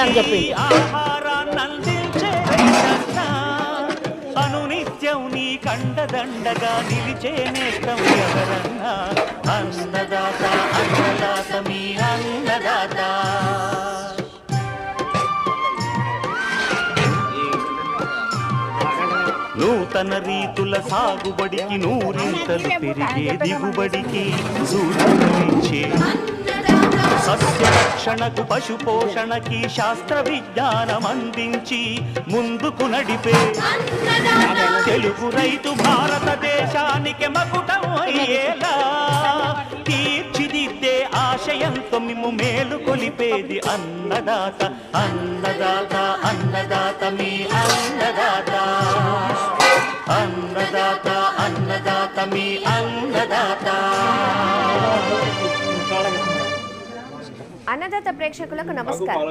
సమాధానం చెప్పి అనునిత్యం నీ కండదండగా నిలిచే నేస్తం ఎవరన్నా అన్నదాత అన్నదాత మీ అన్నదాత. నూతన రీతుల సాగుబడికి నూరింతలు పెరిగే దిగుబడికి సూచనలిచ్చే సస్య రక్షణకు పశు పోషణకి శాస్త్ర విజ్ఞానం అందించి ముందుకు నడిపే తెలుగు రైతు భారతదేశానికి మకుటం అయ్యేలా తీర్చిదిద్దే ఆశయంతో మేము మేలు కొలిపేది అన్నదాత అన్నదాత అన్నదాత మీ అన్నదాత అన్నదాత అన్నదాత మీ అన్నదాత. అన్నదాత ప్రేక్షకులకు నమస్కారం.